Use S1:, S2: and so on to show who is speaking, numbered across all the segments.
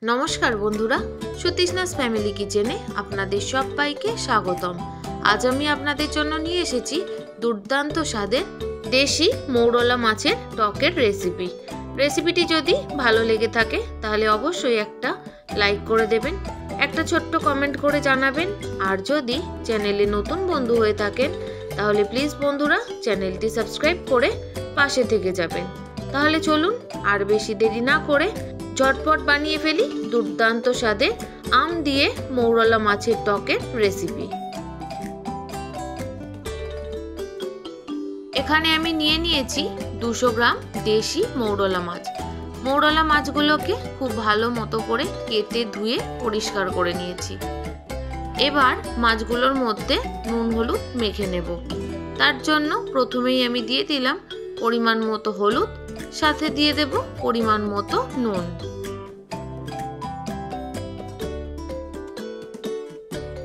S1: नमस्कार बंधुरा सतीशनास फैमिली किचेने आपनादेर सबाइके स्वागतम। आज आमी आपनादेर जन्य निये एसेछि दुर्दान्त स्वादेर देशी मौरला माछेर टकेर रेसिपि। रेसिपिटी जदि भालो लेगे थाके ताहले अवश्यई एकटा लाइक करे देबेन, एकटा छोट्ट कमेंट करे जानाबेन। आर जदि चैनेले नतुन बंधु हये थाकेन ताहले प्लिज बंधुरा चैनेलटी सबस्क्राइब करे पाशे थेके जाबेन। ताहले चलुन आर बेशी देरी ना करे झटपट बानिए फेली दुर्दान्त स्वादेर आम दिए मौरला माछेर टकेर रेसिपि। एखाने आमी निये नियेछि 200 ग्राम देशी मौरला माछ। मौरला माछगुलोके खूब भालो मतो करे केटे धुए परिष्कार करे नियेछि। एबार माछगुलोर मध्य नुन हलुद मेखे नेब। तार जन्य प्रथमेई आमी दिये दिलाम परिमाण मतो हलुद, साथे दिए देब परिमाण मतो नुन।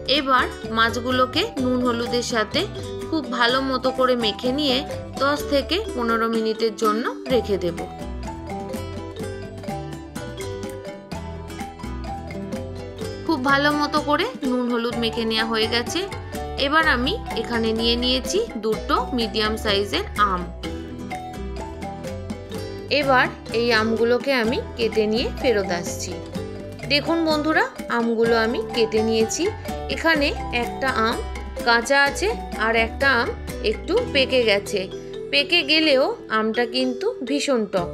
S1: एबार माछगुलोके नुन हलुदेर साथे खूब भालो मतो करे मेखे निये 10 থেকে 15 मिनिटेर जन्य रेखे देब। खूब भालो मतो करे नुन हलुद मेखे नेওয়া হয়ে গেছে। এবার আমি এখানে নিয়ে নিয়েছি দুটো মিডিয়াম সাইজের আম। এবার এই আমগুলোকে আমি কেটে নিয়ে ফেরত আসছি। দেখুন বন্ধুরা, আমগুলো আমি কেটে নিয়েছি। এখানে একটা আম কাঁচা আছে আর একটা আম একটু পেকে গেছে। পেকে গেলেও আমটা কিন্তু ভীষণ টক।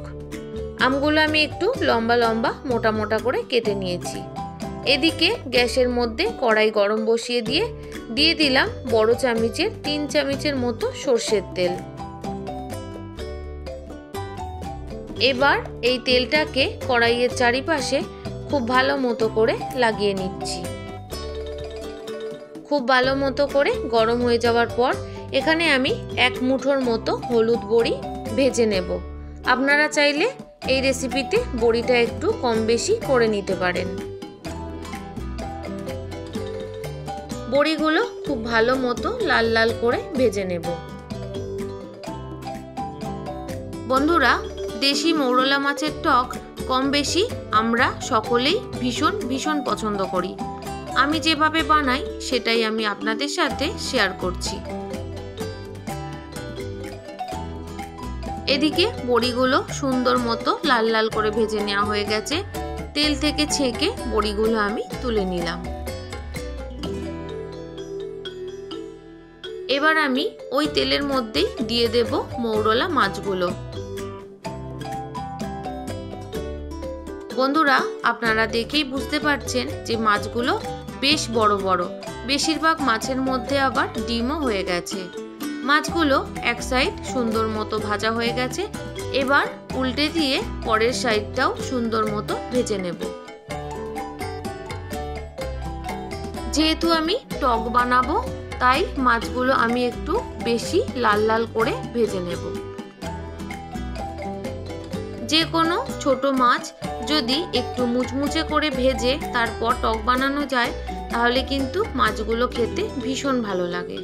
S1: আমগুলো আমি একটু লম্বা লম্বা মোটা মোটা করে কেটে নিয়েছি। এদিকে গ্যাসের মধ্যে কড়াই গরম বসিয়ে দিয়ে দিলাম বড় চামচের 3 চামচের মতো সরষের তেল। এবার এই তেলটাকে কড়াইয়ের চারিপাশে খুব ভালো মতো করে লাগিয়ে নিচ্ছি। খুব ভালো মতো করে গরম হয়ে যাওয়ার পর এখানে আমি 1 মুঠোর মতো হলুদ বড়ি ভেজে নেব। আপনারা চাইলে এই রেসিপিতে বড়িটা একটু কম বেশি করে নিতে পারেন। বড়িগুলো খুব ভালো মতো লাল লাল করে ভেজে নেব। বন্ধুরা, দেশি মৌরলা মাছের টক কম বেশি আমরা সকলেই ভীষণ ভীষণ পছন্দ করি। আমি যেভাবে বানাই সেটাই আমি আপনাদের সাথে শেয়ার করছি। এদিকে বড়িগুলো সুন্দর মতো লাল লাল করে ভেজে নেওয়া হয়ে গেছে। তেল থেকে ছেঁকে বড়িগুলো আমি তুলে নিলাম। এবার আমি ওই তেলের মধ্যেই দিয়ে দেব মৌরলা মাছগুলো। বন্ধুরা, আপনারা দেখেই বুঝতে পারছেন যে মাছগুলো বেশ বড় বড়। বেশিরভাগ মাছের মধ্যে আবার ডিমও হয়ে গেছে। মাছগুলো এক সাইড সুন্দর মতো ভাজা হয়ে গেছে। এবার উল্টে দিয়ে পরের সাইডটাও সুন্দর মতো ভেজে নেব। যেহেতু আমি টক বানাবো তাই মাছগুলো আমি একটু বেশি লাল লাল করে ভেজে নেব। যে কোনো ছোট মাছ যদি একটু মুচমুচে করে ভেজে তারপর টক বানানো যায় তাহলে কিন্তু মাছগুলো খেতে ভীষণ ভালো লাগে।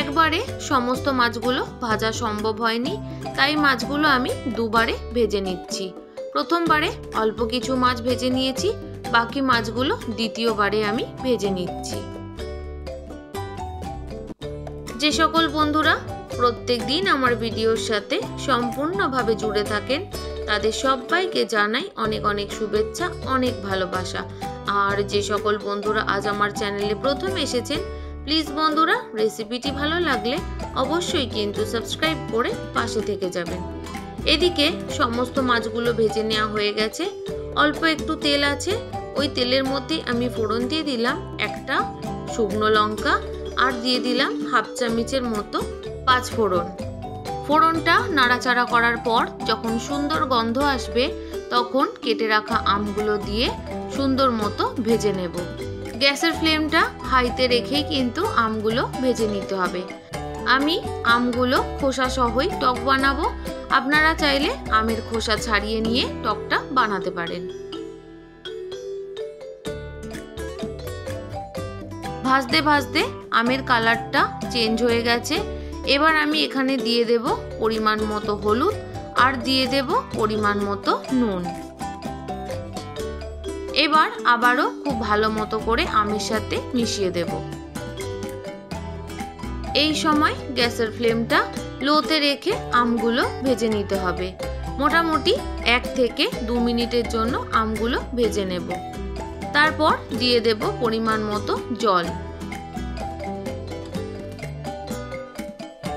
S1: একবারে সমস্ত মাছগুলো ভাজা সম্ভব হয়নি, তাই মাছগুলো আমি দুবারে ভেজে নিচ্ছি। প্রথমবারে অল্প কিছু মাছ ভেজে নিয়েছি, বাকি মাছগুলো দ্বিতীয়বারে আমি ভেজে নিচ্ছি। যে সকল বন্ধুরা প্রত্যেক দিন আমার ভিডিওর সাথে সম্পূর্ণভাবে জুড়ে থাকেন তাদের সবাইকে জানাই অনেক অনেক শুভেচ্ছা, অনেক ভালোবাসা। আর যে সকল বন্ধুরা আজ আমার চ্যানেলে প্রথম এসেছেন প্লিজ বন্ধুরা রেসিপিটি ভালো লাগলে অবশ্যই কিন্তু সাবস্ক্রাইব করে পাশে থেকে যাবেন। এদিকে সমস্ত মাছগুলো ভেজে নেওয়া হয়ে গেছে। অল্প একটু তেল আছে, ওই তেলের মধ্যে আমি ফোড়ন দিয়ে দিলাম একটা শুকনো লঙ্কা আর দিয়ে দিলাম হাফ চামচের মতো 5 ফোড়ন। ফোড়নটা নাড়াচাড়া করার পর যখন সুন্দর গন্ধ আসবে তখন কেটে রাখা আমগুলো দিয়ে সুন্দর মতো ভেজে নেব। গ্যাসের ফ্লেমটা হাইতে রেখেই কিন্তু আমগুলো ভেজে নিতে হবে। আমি আমগুলো খোসা সহই টক বানাবো। আপনারা চাইলে আমের খোসা ছাড়িয়ে নিয়ে টকটা বানাতে পারেন। ভাজতে ভাজতে আমের কালারটা চেঞ্জ হয়ে গেছে। এবার আমি এখানে দিয়ে দেব পরিমাণ মতো হলুদ আর দিয়ে দেব পরিমাণ মতো নুন। এবার আবারও খুব ভালো মতো করে আমের সাথে মিশিয়ে দেব। এই সময় গ্যাসের ফ্লেমটা লোতে রেখে আমগুলো ভেজে নিতে হবে। মোটামুটি 1 থেকে 2 মিনিটের জন্য আমগুলো ভেজে নেব। তারপর দিয়ে দেব পরিমাণ মতো জল।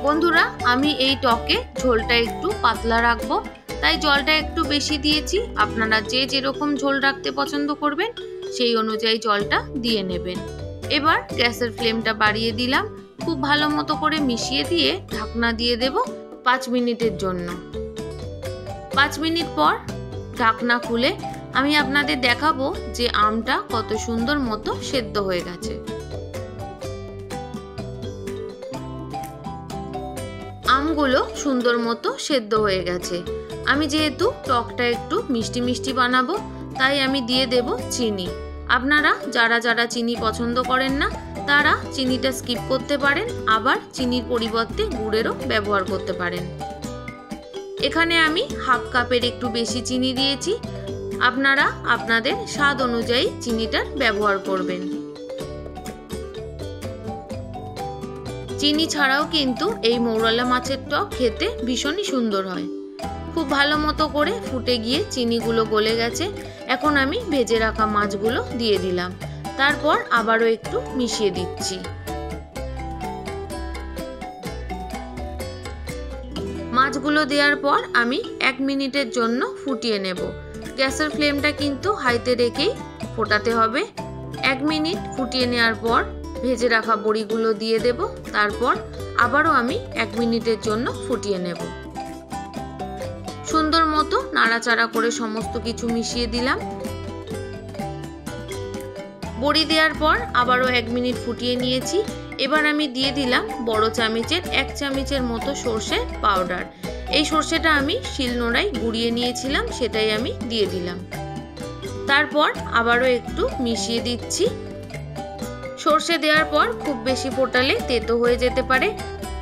S1: বন্ধুরা, আমি এই টকে ঝোলটা একটু পাতলা রাখবো, তাই জলটা একটু বেশি দিয়েছি। আপনারা যে যেরকম ঝোল রাখতে পছন্দ করবেন সেই অনুযায়ী জলটা দিয়ে নেবেন। এবার গ্যাসের ফ্লেমটা বাড়িয়ে দিলাম। খুব ভালো মতো করে মিশিয়ে দিয়ে ঢাকনা দিয়ে দেব 5 মিনিটের জন্য। 5 মিনিট পর ঢাকনা খুলে আমি আপনাদের দেখাবো যে আমটা কত সুন্দর মতো সেদ্ধ হয়ে গেছে। আমগুলো সুন্দর মতো সেদ্ধ হয়ে গেছে। আমি যেহেতু টকটা একটু মিষ্টি মিষ্টি বানাবো, তাই আমি দিয়ে দেব চিনি। আপনারা যারা যারা চিনি পছন্দ করেন না তারা চিনিটা স্কিপ করতে পারেন, আবার চিনির পরিবর্তে গুড়েরও ব্যবহার করতে পারেন। এখানে আমি 1/2 কাপের একটু বেশি চিনি দিয়েছি। আপনারা আপনাদের স্বাদ অনুযায়ী চিনিটার ব্যবহার করবেন। চিনি ছাড়াও কিন্তু এই মৌরলা মাছের টক খেতে ভীষণই সুন্দর হয়। খুব ভালো মতো করে ফুটে গিয়ে চিনিগুলো গলে গেছে। এখন আমি ভেজে রাখা মাছগুলো দিয়ে দিলাম। তারপর আবারও একটু মিশিয়ে দিচ্ছি। মাছগুলো দেওয়ার পর আমি 1 মিনিটের জন্য ফুটিয়ে নেব। গ্যাসের ফ্লেমটা কিন্তু হাইতে রেখেই ফোটাতে হবে। 1 মিনিট ফুটিয়ে নেওয়ার পর ভেজে রাখা বড়িগুলো দিয়ে দেব। তারপর আবারও আমি 1 মিনিটের জন্য ফুটিয়ে নেব। সুন্দর মতো নাড়াচাড়া করে সমস্ত কিছু মিশিয়ে দিলাম। বড়ি দেওয়ার পর আবারও 1 মিনিট ফুটিয়ে নিয়েছি। এবার আমি দিয়ে দিলাম বড় চামচের 1 চামচের মতো সর্ষে পাউডার। এই সর্ষেটা আমি শিলনোড়ায় গুঁড়িয়ে নিয়েছিলাম, সেটাই আমি দিয়ে দিলাম। তারপর আবারও একটু মিশিয়ে দিচ্ছি। সর্ষে দেওয়ার পর খুব বেশি ফোটালে তেতো হয়ে যেতে পারে,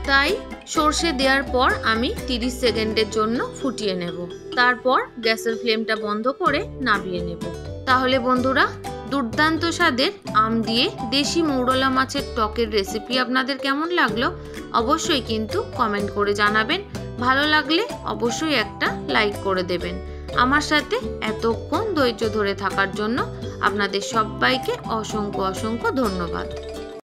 S1: তাই সর্ষে দেওয়ার পর আমি 30 সেকেন্ডের জন্য ফুটিয়ে নেব। তারপর গ্যাসের ফ্লেমটা বন্ধ করে নামিয়ে নেব। তাহলে বন্ধুরা, দুর্দান্ত স্বাদের আম দিয়ে দেশি মৌরলা মাছের টকের রেসিপি আপনাদের কেমন লাগলো অবশ্যই কিন্তু কমেন্ট করে জানাবেন। ভালো লাগলে অবশ্যই একটা লাইক করে দেবেন। আমার সাথে এতক্ষণ ধৈর্য ধরে থাকার জন্য আপনাদের সবাইকে অসংখ্য অসংখ্য ধন্যবাদ।